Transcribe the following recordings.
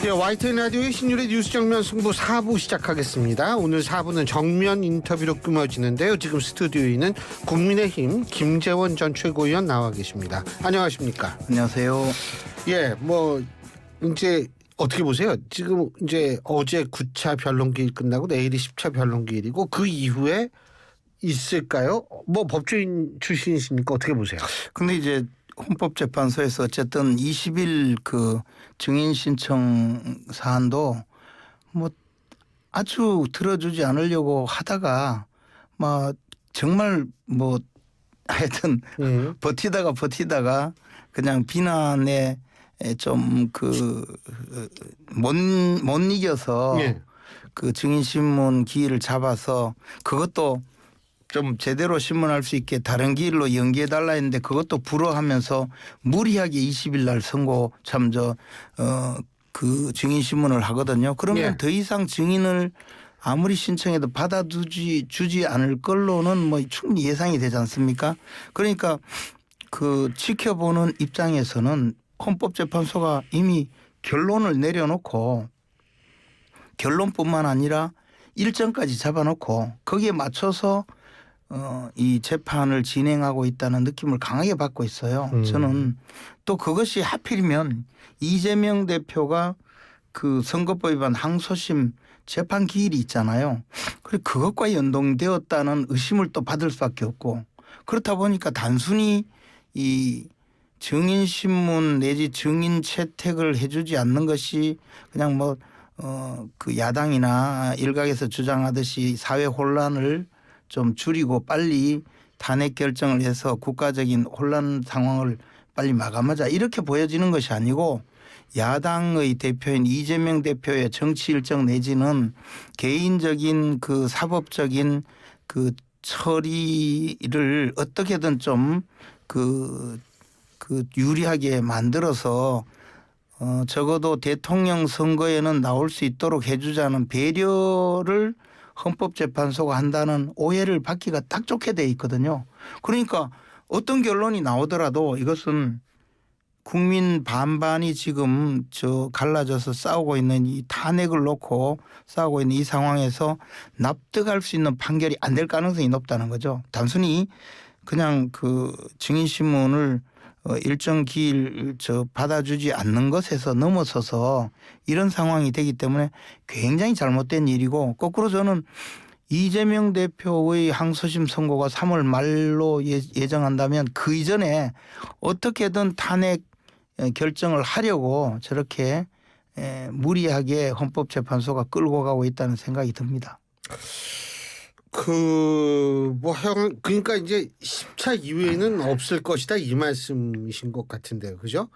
예, YTN 라디오의 신율의 뉴스 정면 승부 4부 시작하겠습니다. 오늘 4부는 정면 인터뷰로 꾸며지는데요. 지금 스튜디오에는 국민의힘 김재원 전 최고위원 나와 계십니다. 안녕하십니까? 안녕하세요. 예, 뭐 이제 어떻게 보세요? 지금 이제 어제 9차 변론기일 끝나고 내일이 10차 변론기일이고 그 이후에 있을까요? 뭐 법조인 출신이시니까 어떻게 보세요? 근데 이제 헌법재판소에서 어쨌든 20일 그 증인 신청 사안도 뭐 아주 들어주지 않으려고 하다가 뭐 정말 뭐 하여튼 버티다가 그냥 비난에 좀 그 못 이겨서 예. 그 증인 신문 기일을 잡아서 그것도 좀 제대로 신문할 수 있게 다른 길로 연기해 달라 했는데 그것도 불허하면서 무리하게 20일 날 선고 그 증인 신문을 하거든요. 그러면 예. 더 이상 증인을 아무리 신청해도 주지 않을 걸로는 뭐 충분히 예상이 되지 않습니까? 그러니까 그 지켜보는 입장에서는 헌법재판소가 이미 결론을 내려놓고 결론뿐만 아니라 일정까지 잡아놓고 거기에 맞춰서 이 재판을 진행하고 있다는 느낌을 강하게 받고 있어요. 저는 또 그것이 하필이면 이재명 대표가 그 선거법 위반 항소심 재판 기일이 있잖아요. 그리고 그것과 연동되었다는 의심을 또 받을 수밖에 없고 그렇다 보니까 단순히 이 증인 신문 내지 증인 채택을 해주지 않는 것이 그냥 뭐 그 야당이나 일각에서 주장하듯이 사회 혼란을 좀 줄이고 빨리 탄핵 결정을 해서 국가적인 혼란 상황을 빨리 마감하자 이렇게 보여지는 것이 아니고 야당의 대표인 이재명 대표의 정치 일정 내지는 개인적인 그 사법적인 그 처리를 어떻게든 좀 그 유리하게 만들어서 적어도 대통령 선거에는 나올 수 있도록 해주자는 배려를 헌법재판소가 한다는 오해를 받기가 딱 좋게 돼 있거든요. 그러니까 어떤 결론이 나오더라도 이것은 국민 반반이 지금 갈라져서 싸우고 있는 이 탄핵을 놓고 싸우고 있는 이 상황에서 납득할 수 있는 판결이 안 될 가능성이 높다는 거죠. 단순히 그냥 그 증인신문을 일정 기일 받아주지 않는 것에서 넘어서서 이런 상황이 되기 때문에 굉장히 잘못된 일이고 거꾸로 저는 이재명 대표의 항소심 선고가 3월 말로 예정한다면 그 이전에 어떻게든 탄핵 결정을 하려고 저렇게 무리하게 헌법재판소가 끌고 가고 있다는 생각이 듭니다. 그러니까 이제 10차 이후에는 없을 것이다 이 말씀이신 것 같은데요, 그죠?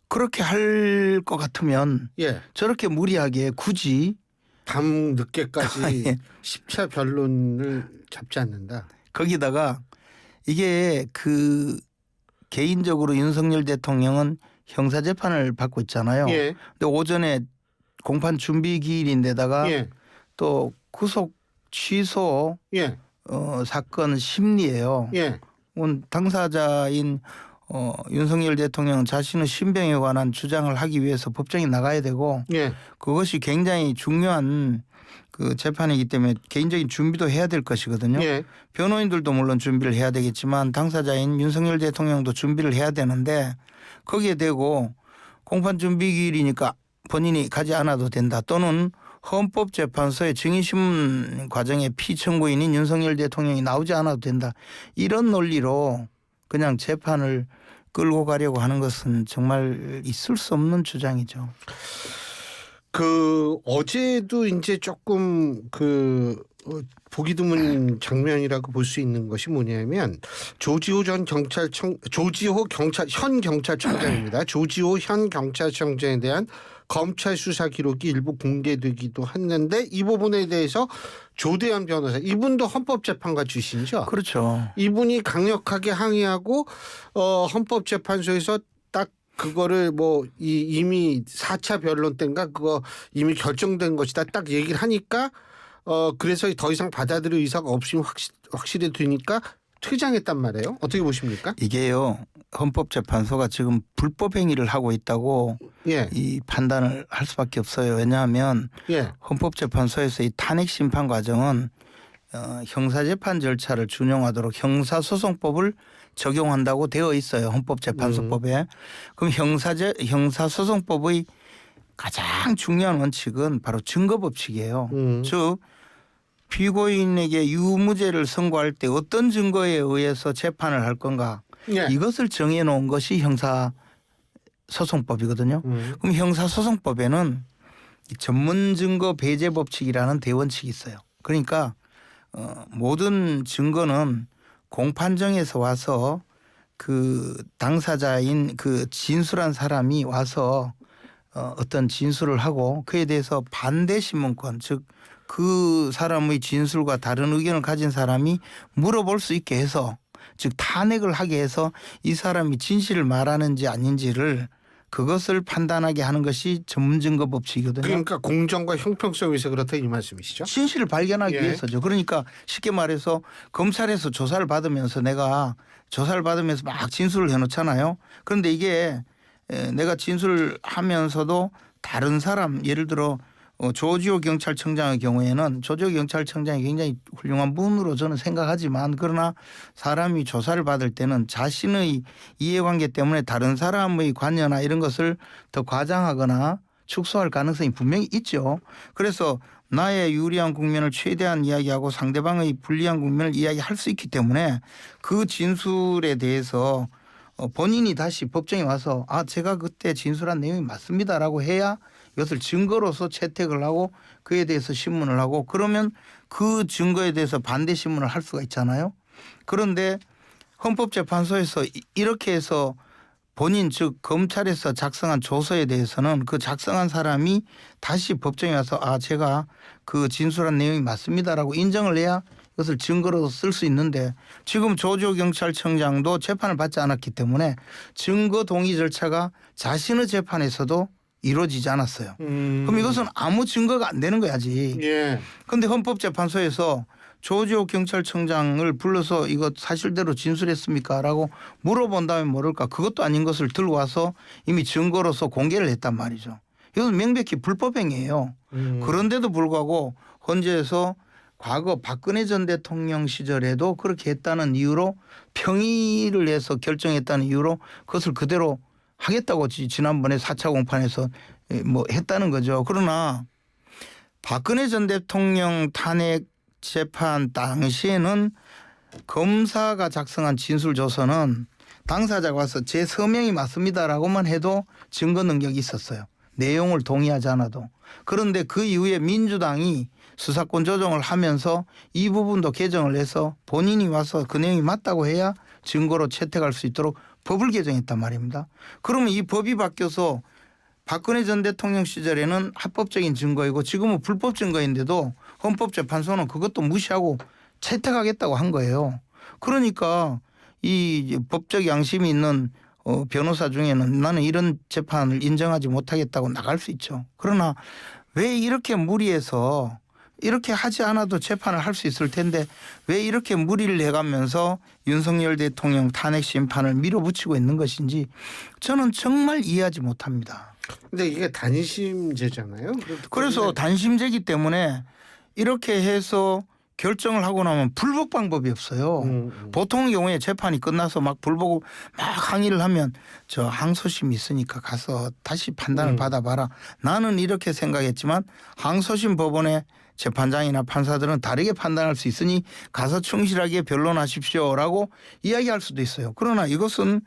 그렇게 할 것 같으면 예. 저렇게 무리하게 굳이 밤 늦게까지 예. 10차 변론을 잡지 않는다. 거기다가 이게 그 개인적으로 윤석열 대통령은 형사재판을 받고 있잖아요. 예. 근데 오전에 공판 준비 기일인데다가 예. 또 구속 취소 예. 사건 심리예요. 예. 당사자인 윤석열 대통령 자신의 신병에 관한 주장을 하기 위해서 법정에 나가야 되고 예. 그것이 굉장히 중요한 그 재판이기 때문에 개인적인 준비도 해야 될 것이거든요. 예. 변호인들도 물론 준비를 해야 되겠지만 당사자인 윤석열 대통령도 준비를 해야 되는데 거기에 대고 공판 준비 기일이니까 본인이 가지 않아도 된다 또는 헌법재판소의 증인신문 과정에 피청구인인 윤석열 대통령이 나오지 않아도 된다. 이런 논리로 그냥 재판을 끌고 가려고 하는 것은 정말 있을 수 없는 주장이죠. 어제도 이제 조금 보기 드문 장면이라고 볼 수 있는 것이 뭐냐면 조지호 현 경찰청장입니다. 조지호 현 경찰청장에 대한 검찰 수사 기록이 일부 공개되기도 했는데 이 부분에 대해서 조대현 변호사 이분도 헌법재판관 출신이죠. 그렇죠. 이분이 강력하게 항의하고 헌법재판소에서 딱 그거를 이미 4차 변론 때인가 그거 이미 결정된 것이다 딱 얘기를 하니까 그래서 더 이상 받아들일 의사가 없이 확실히 되니까 퇴장했단 말이에요. 어떻게 보십니까? 이게요. 헌법재판소가 지금 불법 행위를 하고 있다고 예, 이 판단을 할 수밖에 없어요. 왜냐하면 예, 헌법재판소에서 이 탄핵 심판 과정은 형사재판 절차를 준용하도록 형사소송법을 적용한다고 되어 있어요. 헌법재판소법에. 그럼 형사소송법의 가장 중요한 원칙은 바로 증거법칙이에요. 즉 피고인에게 유무죄를 선고할 때 어떤 증거에 의해서 재판을 할 건가 예. 이것을 정해놓은 것이 형사소송법이거든요. 그럼 형사소송법에는 이 전문증거 배제법칙이라는 대원칙이 있어요. 그러니까 모든 증거는 공판정에서 와서 그 당사자인 그 진술한 사람이 와서 어떤 진술을 하고 그에 대해서 반대 신문권 즉 그 사람의 진술과 다른 의견을 가진 사람이 물어볼 수 있게 해서 즉 탄핵을 하게 해서 이 사람이 진실을 말하는지 아닌지를 그것을 판단하게 하는 것이 전문증거 법칙이거든요. 그러니까 공정과 형평성 위해서 그렇다 이 말씀이시죠? 진실을 발견하기 예. 위해서죠. 그러니까 쉽게 말해서 검찰에서 조사를 받으면서 내가 조사를 받으면서 막 진술을 해놓잖아요. 그런데 이게 내가 진술을 하면서도 다른 사람 예를 들어 조지호 경찰청장의 경우에는 조지호 경찰청장이 굉장히 훌륭한 분으로 저는 생각하지만 그러나 사람이 조사를 받을 때는 자신의 이해관계 때문에 다른 사람의 관여나 이런 것을 더 과장하거나 축소할 가능성이 분명히 있죠. 그래서 나의 유리한 국면을 최대한 이야기하고 상대방의 불리한 국면을 이야기할 수 있기 때문에 그 진술에 대해서 본인이 다시 법정에 와서 제가 그때 진술한 내용이 맞습니다라고 해야 이것을 증거로서 채택을 하고 그에 대해서 신문을 하고 그러면 그 증거에 대해서 반대 신문을 할 수가 있잖아요. 그런데 헌법재판소에서 이렇게 해서 본인 즉 검찰에서 작성한 조서에 대해서는 그 작성한 사람이 다시 법정에 와서 제가 그 진술한 내용이 맞습니다라고 인정을 해야 이것을 증거로 쓸 수 있는데 지금 조지호 경찰청장도 재판을 받지 않았기 때문에 증거 동의 절차가 자신의 재판에서도 이루어지지 않았어요. 그럼 이것은 아무 증거가 안 되는 거야지. 예. 그런데 헌법재판소에서 조지호 경찰청장을 불러서 이거 사실대로 진술했습니까? 라고 물어본 다음에 모를까 그것도 아닌 것을 들고 와서 이미 증거로서 공개를 했단 말이죠. 이건 명백히 불법행위예요. 그런데도 불구하고 헌재에서 과거 박근혜 전 대통령 시절에도 그렇게 했다는 이유로 평의를 해서 결정했다는 이유로 그것을 그대로 하겠다고 지난번에 4차 공판에서 뭐 했다는 거죠. 그러나 박근혜 전 대통령 탄핵 재판 당시에는 검사가 작성한 진술조서는 당사자가 와서 제 서명이 맞습니다라고만 해도 증거 능력이 있었어요. 내용을 동의하지 않아도. 그런데 그 이후에 민주당이 수사권 조정을 하면서 이 부분도 개정을 해서 본인이 와서 그 내용이 맞다고 해야 증거로 채택할 수 있도록 법을 개정했단 말입니다. 그러면 이 법이 바뀌어서 박근혜 전 대통령 시절에는 합법적인 증거이고 지금은 불법 증거인데도 헌법재판소는 그것도 무시하고 채택하겠다고 한 거예요. 그러니까 이 법적 양심이 있는 변호사 중에는 나는 이런 재판을 인정하지 못하겠다고 나갈 수 있죠. 그러나 왜 이렇게 무리해서 이렇게 하지 않아도 재판을 할 수 있을 텐데 왜 이렇게 무리를 해가면서 윤석열 대통령 탄핵 심판을 밀어붙이고 있는 것인지 저는 정말 이해하지 못합니다. 근데 이게 단심제잖아요. 그래서 단심제기 때문에 이렇게 해서 결정을 하고 나면 불복 방법이 없어요. 보통 경우에 재판이 끝나서 막 불복을 막 항의를 하면 저 항소심이 있으니까 가서 다시 판단을 받아봐라. 나는 이렇게 생각했지만 항소심 법원의 재판장이나 판사들은 다르게 판단할 수 있으니 가서 충실하게 변론하십시오라고 이야기할 수도 있어요. 그러나 이것은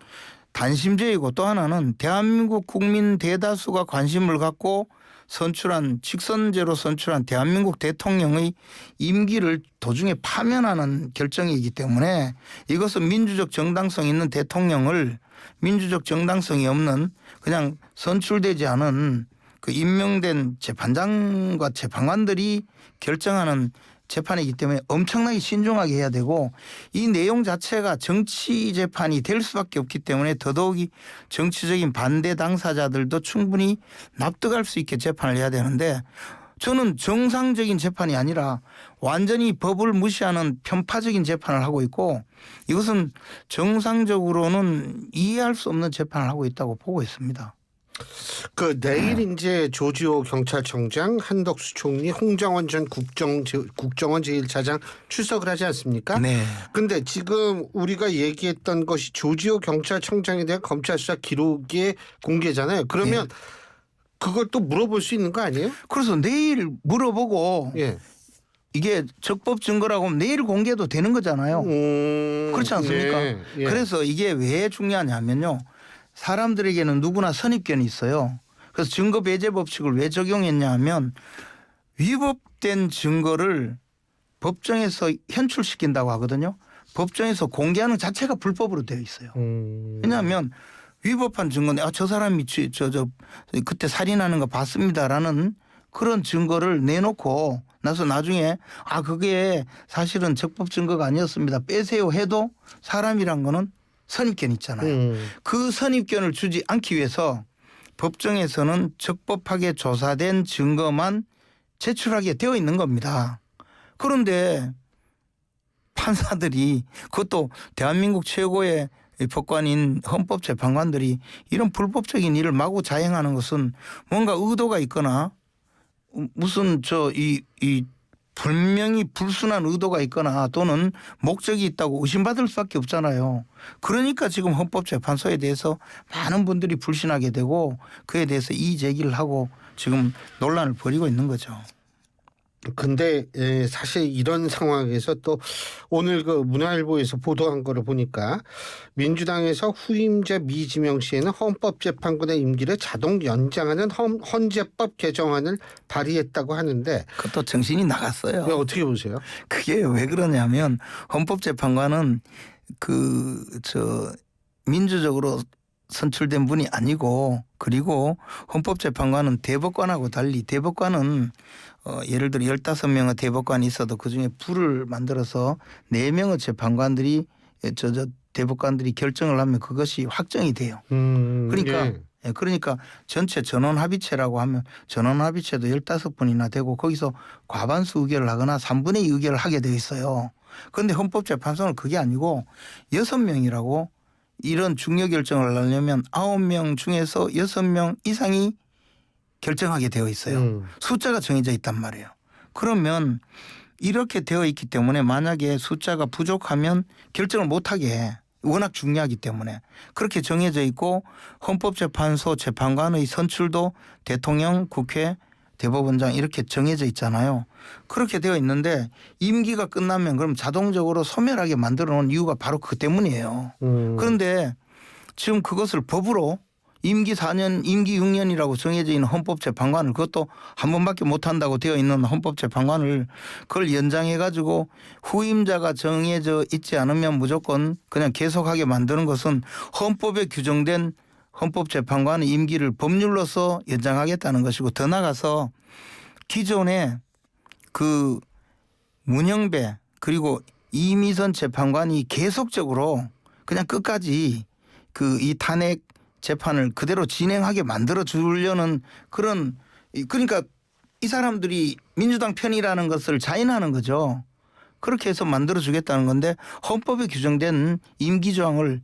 단심제이고 또 하나는 대한민국 국민 대다수가 관심을 갖고 선출한 직선제로 선출한 대한민국 대통령의 임기를 도중에 파면하는 결정이기 때문에 이것은 민주적 정당성 있는 대통령을 민주적 정당성이 없는 그냥 선출되지 않은 그 임명된 재판장과 재판관들이 결정하는 재판이기 때문에 엄청나게 신중하게 해야 되고 이 내용 자체가 정치 재판이 될 수밖에 없기 때문에 더더욱이 정치적인 반대 당사자들도 충분히 납득할 수 있게 재판을 해야 되는데 저는 정상적인 재판이 아니라 완전히 법을 무시하는 편파적인 재판을 하고 있고 이것은 정상적으로는 이해할 수 없는 재판을 하고 있다고 보고 있습니다. 그 내일 이제 조지호 경찰청장, 한덕수 총리, 홍정원 전 국정원 제1차장 출석을 하지 않습니까? 네. 근데 지금 우리가 얘기했던 것이 조지호 경찰청장에 대한 검찰 수사 기록의 공개잖아요. 그러면 그걸 또 물어볼 수 있는 거 아니에요? 그래서 내일 물어보고 예. 이게 적법 증거라고 하면 내일 공개도 되는 거잖아요. 그렇지 않습니까? 예, 예. 그래서 이게 왜 중요하냐면요. 사람들에게는 누구나 선입견이 있어요. 그래서 증거 배제 법칙을 왜 적용했냐 하면 위법된 증거를 법정에서 현출시킨다고 하거든요. 법정에서 공개하는 자체가 불법으로 되어 있어요. 왜냐하면 위법한 증거는 저 사람이 그때 살인하는 거 봤습니다라는 그런 증거를 내놓고 나서 나중에 그게 사실은 적법 증거가 아니었습니다. 빼세요 해도 사람이란 거는 선입견이 있잖아요. 그 선입견을 주지 않기 위해서 법정에서는 적법하게 조사된 증거만 제출하게 되어 있는 겁니다. 그런데 판사들이 그것도 대한민국 최고의 법관인 헌법재판관들이 이런 불법적인 일을 마구 자행하는 것은 뭔가 의도가 있거나 무슨 분명히 불순한 의도가 있거나 또는 목적이 있다고 의심받을 수밖에 없잖아요. 그러니까 지금 헌법재판소에 대해서 많은 분들이 불신하게 되고 그에 대해서 이의 제기를 하고 지금 논란을 벌이고 있는 거죠. 근데 사실 이런 상황에서 또 오늘 그 문화일보에서 보도한 거를 보니까 민주당에서 후임자 미지명 시에는 헌법재판관의 임기를 자동 연장하는 헌재법 개정안을 발의했다고 하는데 그것도 정신이 나갔어요. 어떻게 보세요? 그게 왜 그러냐면 헌법재판관은 민주적으로 선출된 분이 아니고 그리고 헌법재판관은 대법관하고 달리 대법관은 예를 들어 15명의 대법관이 있어도 그중에 부를 만들어서 4명의 재판관들이 대법관들이 결정을 하면 그것이 확정이 돼요. 그러니까 그러니까 전체 전원합의체라고 하면 전원합의체도 15분이나 되고 거기서 과반수 의결을 하거나 3분의 2 의결을 하게 되어 있어요. 그런데 헌법재판소는 그게 아니고 6명이라고 이런 중요 결정을 하려면 9명 중에서 6명 이상이 결정하게 되어 있어요. 숫자가 정해져 있단 말이에요. 그러면 이렇게 되어 있기 때문에 만약에 숫자가 부족하면 결정을 못하게 해. 워낙 중요하기 때문에 그렇게 정해져 있고 헌법재판소 재판관의 선출도 대통령, 국회, 대법원장 이렇게 정해져 있잖아요. 그렇게 되어 있는데 임기가 끝나면 그럼 자동적으로 소멸하게 만들어 놓은 이유가 바로 그 때문이에요. 그런데 지금 그것을 법으로 임기 4년, 임기 6년이라고 정해져 있는 헌법재판관을 그것도 한 번밖에 못한다고 되어 있는 헌법재판관을 그걸 연장해 가지고 후임자가 정해져 있지 않으면 무조건 그냥 계속하게 만드는 것은 헌법에 규정된 헌법재판관의 임기를 법률로서 연장하겠다는 것이고 더 나아가서 기존에 그 문영배 그리고 이미선 재판관이 계속적으로 그냥 끝까지 이 탄핵 재판을 그대로 진행하게 만들어 주려는 그런 그러니까 이 사람들이 민주당 편이라는 것을 자인하는 거죠. 그렇게 해서 만들어 주겠다는 건데 헌법에 규정된 임기 조항을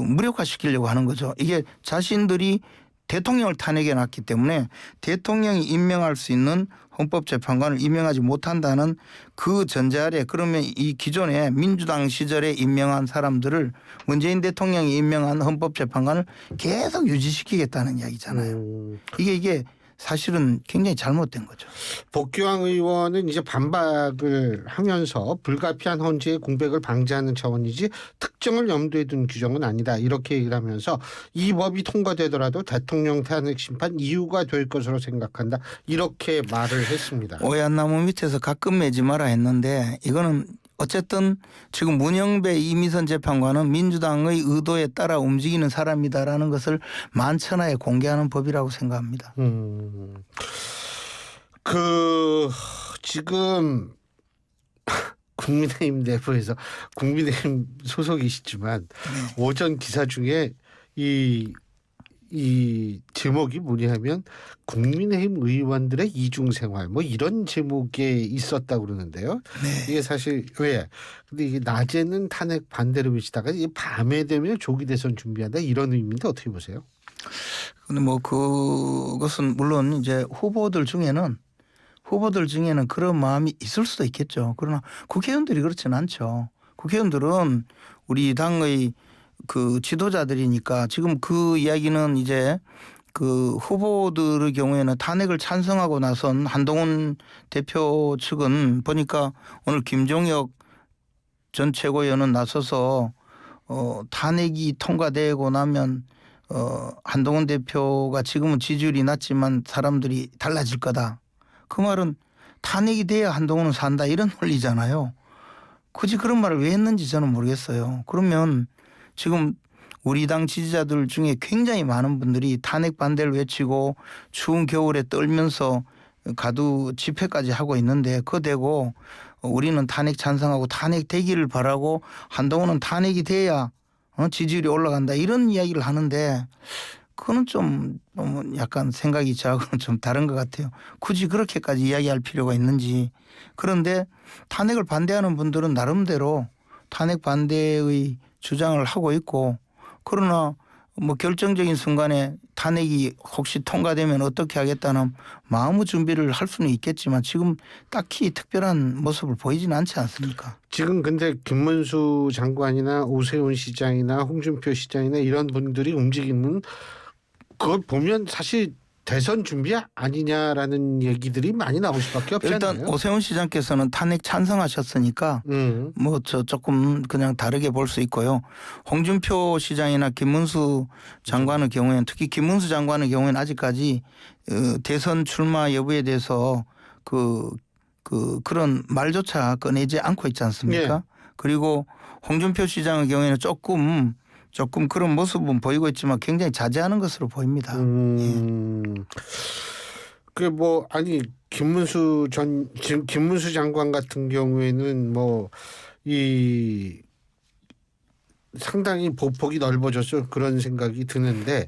무력화시키려고 하는 거죠. 이게 자신들이 대통령을 탄핵해 놨기 때문에 대통령이 임명할 수 있는 헌법재판관을 임명하지 못한다는 그 전제 아래 그러면 이 기존에 민주당 시절에 임명한 사람들을 문재인 대통령이 임명한 헌법재판관을 계속 유지시키겠다는 이야기잖아요. 이게 사실은 굉장히 잘못된 거죠. 복귀왕 의원은 이제 반박을 하면서 불가피한 헌재의 공백을 방지하는 차원이지 특정을 염두에 둔 규정은 아니다. 이렇게 얘기를 하면서 이 법이 통과되더라도 대통령 탄핵 심판 이유가 될 것으로 생각한다. 이렇게 말을 했습니다. 오얏나무 밑에서 가끔 매지 마라 했는데 이거는 어쨌든 지금 문영배 이미선 재판관은 민주당의 의도에 따라 움직이는 사람이다라는 것을 만천하에 공개하는 법이라고 생각합니다. 지금 국민의힘 내부에서 국민의힘 소속이시지만 오전 기사 중에 이 이 제목이 뭐냐면 국민의힘 의원들의 이중생활 뭐 이런 제목에 있었다 그러는데요. 네. 이게 사실 왜? 근데 이게 낮에는 탄핵 반대를 외치다가 이게 밤에 되면 조기 대선 준비한다 이런 의미인데 어떻게 보세요? 근데 뭐 그것은 물론 이제 후보들 중에는 그런 마음이 있을 수도 있겠죠. 그러나 국회의원들이 그렇지는 않죠. 국회의원들은 우리 당의 그 지도자들이니까 지금 그 이야기는 이제 그 후보들의 경우에는 탄핵을 찬성하고 나선 한동훈 대표 측은 보니까 오늘 김종혁 전 최고위원은 나서서 탄핵이 통과되고 나면 한동훈 대표가 지금은 지지율이 낮지만 사람들이 달라질 거다. 그 말은 탄핵이 돼야 한동훈은 산다 이런 논리잖아요. 굳이 그런 말을 왜 했는지 저는 모르겠어요. 그러면 지금 우리 당 지지자들 중에 굉장히 많은 분들이 탄핵 반대를 외치고 추운 겨울에 떨면서 가두 집회까지 하고 있는데 그거 되고 우리는 탄핵 찬성하고 탄핵 되기를 바라고 한동훈은 탄핵이 돼야 지지율이 올라간다 이런 이야기를 하는데 그거는 좀 너무 약간 생각이 저하고는 좀 다른 것 같아요. 굳이 그렇게까지 이야기할 필요가 있는지. 그런데 탄핵을 반대하는 분들은 나름대로 탄핵 반대의 주장을 하고 있고 그러나 뭐 결정적인 순간에 탄핵이 혹시 통과되면 어떻게 하겠다는 마음의 준비를 할 수는 있겠지만 지금 딱히 특별한 모습을 보이지는 않지 않습니까? 지금 근데 김문수 장관이나 오세훈 시장이나 홍준표 시장이나 이런 분들이 움직이는 그걸 보면 사실 대선 준비 아니냐라는 얘기들이 많이 나올 수밖에 없지 일단 않나요? 오세훈 시장께서는 탄핵 찬성하셨으니까 뭐 저 조금 그냥 다르게 볼 수 있고요. 홍준표 시장이나 김문수 장관의 경우에는 특히 김문수 장관의 경우에는 아직까지 대선 출마 여부에 대해서 그런 말조차 꺼내지 않고 있지 않습니까? 예. 그리고 홍준표 시장의 경우에는 조금 그런 모습은 보이고 있지만 굉장히 자제하는 것으로 보입니다. 그 뭐 아니 김문수 장관 같은 경우에는 뭐 이 상당히 보폭이 넓어졌어 그런 생각이 드는데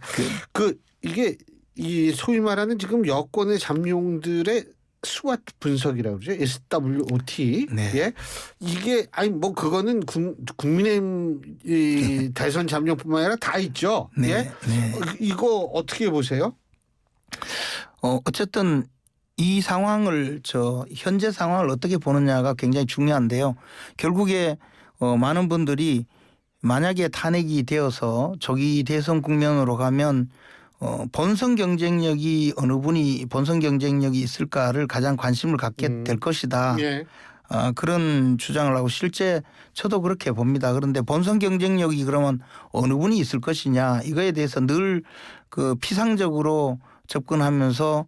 이게 이 소위 말하는 지금 여권의 잠룡들의 스와트 분석이라고 그러죠. SWOT. 네. 예. 이게 아니 뭐 그거는 국민의힘 이 대선 잠룡뿐만 아니라 다 있죠. 네. 예. 네. 이거 어떻게 보세요? 어쨌든 이 상황을 현재 상황을 어떻게 보느냐가 굉장히 중요한데요. 결국에 많은 분들이 만약에 탄핵이 되어서 조기 대선 국면으로 가면 본선 경쟁력이 어느 분이 본선 경쟁력이 있을까를 가장 관심을 갖게 될 것이다. 예. 그런 주장을 하고 실제 저도 그렇게 봅니다. 그런데 본선 경쟁력이 그러면 어느 분이 있을 것이냐 이거에 대해서 늘 그 피상적으로 접근하면서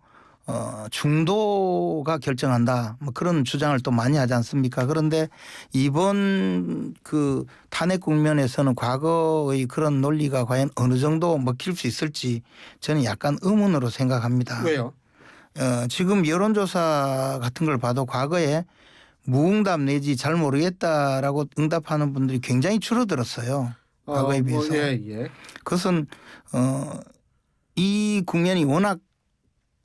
중도가 결정한다. 뭐 그런 주장을 또 많이 하지 않습니까? 그런데 이번 그 탄핵 국면에서는 과거의 그런 논리가 과연 어느 정도 먹힐 수 있을지 저는 약간 의문으로 생각합니다. 왜요? 지금 여론조사 같은 걸 봐도 과거에 무응답 내지 잘 모르겠다라고 응답하는 분들이 굉장히 줄어들었어요. 과거에 비해서. 예. 그것은 이 국면이 워낙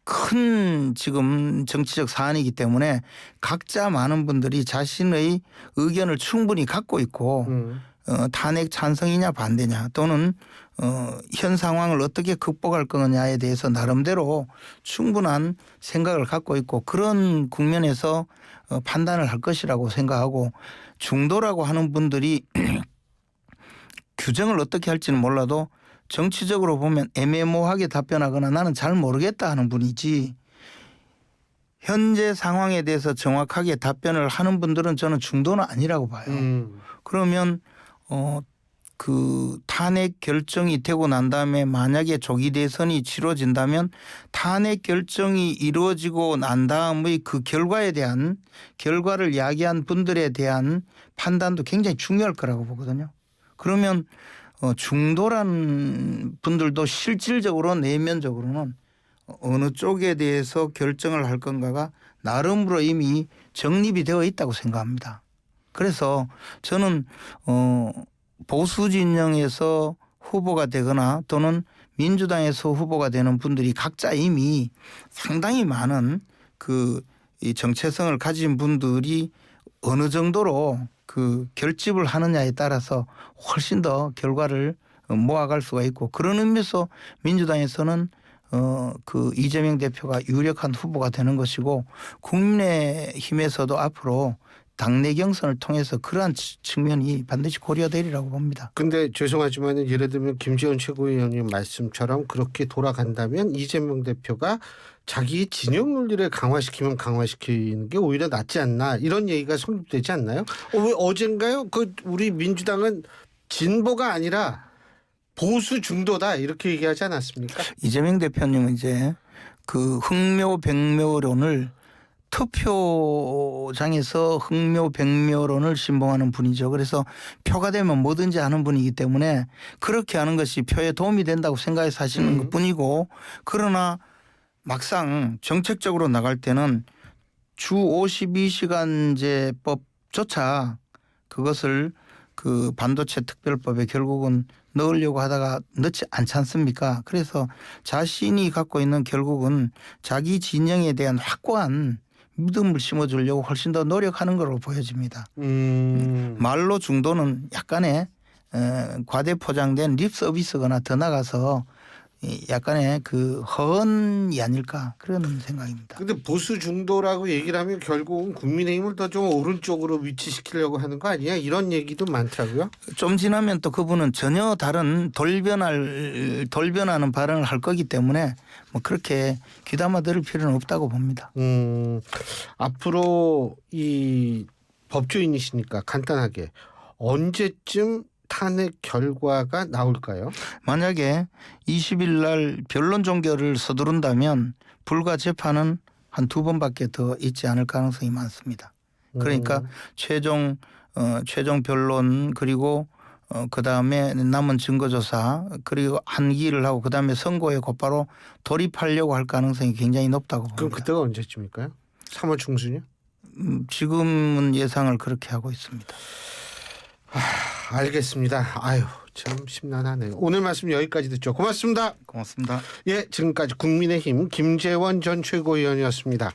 큰 지금 정치적 사안이기 때문에 각자 많은 분들이 자신의 의견을 충분히 갖고 있고 탄핵 찬성이냐 반대냐 또는 현 상황을 어떻게 극복할 거냐에 대해서 나름대로 충분한 생각을 갖고 있고 그런 국면에서 판단을 할 것이라고 생각하고 중도라고 하는 분들이 규정을 어떻게 할지는 몰라도 정치적으로 보면 애매모호하게 답변하거나 나는 잘 모르겠다 하는 분이지 현재 상황에 대해서 정확하게 답변을 하는 분들은 저는 중도는 아니라고 봐요. 그러면 그 탄핵 결정이 되고 난 다음에 만약에 조기 대선이 치러진다면 탄핵 결정이 이루어지고 난 다음의 그 결과를 야기한 분들에 대한 판단도 굉장히 중요할 거라고 보거든요. 그러면 중도란 분들도 실질적으로 내면적으로는 어느 쪽에 대해서 결정을 할 건가가 나름으로 이미 정립이 되어 있다고 생각합니다. 그래서 저는 보수 진영에서 후보가 되거나 또는 민주당에서 후보가 되는 분들이 각자 이미 상당히 많은 이 정체성을 가진 분들이 어느 정도로 그 결집을 하느냐에 따라서 훨씬 더 결과를 모아갈 수가 있고, 그런 의미에서 민주당에서는 그 이재명 대표가 유력한 후보가 되는 것이고, 국민의힘에서도 앞으로 당내 경선을 통해서 그러한 측면이 반드시 고려되리라고 봅니다. 근데 죄송하지만 예를 들면 김재원 최고위원님 말씀처럼 그렇게 돌아간다면 이재명 대표가 자기 진영 논리를 강화시키면 강화시키는 게 오히려 낫지 않나, 이런 얘기가 성립되지 않나요? 왜 어젠가요? 우리 민주당은 진보가 아니라 보수 중도다 이렇게 얘기하지 않았습니까? 이재명 대표님은 이제 그 흥묘백묘론을 투표장에서 흥묘백묘론을 신봉하는 분이죠. 그래서 표가 되면 뭐든지 하는 분이기 때문에 그렇게 하는 것이 표에 도움이 된다고 생각해서 하시는 것뿐이고, 그러나 막상 정책적으로 나갈 때는 주 52시간제법조차 그것을 그 반도체 특별법에 결국은 넣으려고 하다가 넣지 않지 않습니까? 그래서 자신이 갖고 있는 결국은 자기 진영에 대한 확고한 믿음을 심어주려고 훨씬 더 노력하는 걸로 보여집니다. 말로 중도는 약간의 과대 포장된 립 서비스거나 더 나가서 약간의 그 허언이 아닐까, 그런 생각입니다. 근데 보수 중도라고 얘기를 하면 결국은 국민의힘을 더 좀 오른쪽으로 위치시키려고 하는 거 아니야? 이런 얘기도 많더라고요. 좀 지나면 또 그분은 전혀 다른 돌변하는 발언을 할 거기 때문에 뭐 그렇게 귀담아 들을 필요는 없다고 봅니다. 앞으로 이 법조인이시니까 간단하게 언제쯤 탄핵 결과가 나올까요? 만약에 20일 날 변론 종결을 서두른다면 불과 재판은 한 2번밖에 더 있지 않을 가능성이 많습니다. 그러니까 최종 변론, 그리고 그다음에 남은 증거조사, 그리고 한기를 하고 그다음에 선고에 곧바로 돌입하려고 할 가능성이 굉장히 높다고 봅니다. 그럼 그때가 언제쯤일까요? 3월 중순이요? 지금은 예상을 그렇게 하고 있습니다. 알겠습니다. 아유, 참 심란하네요. 오늘 말씀 여기까지 듣죠. 고맙습니다. 고맙습니다. 예, 지금까지 국민의힘 김재원 전 최고위원이었습니다.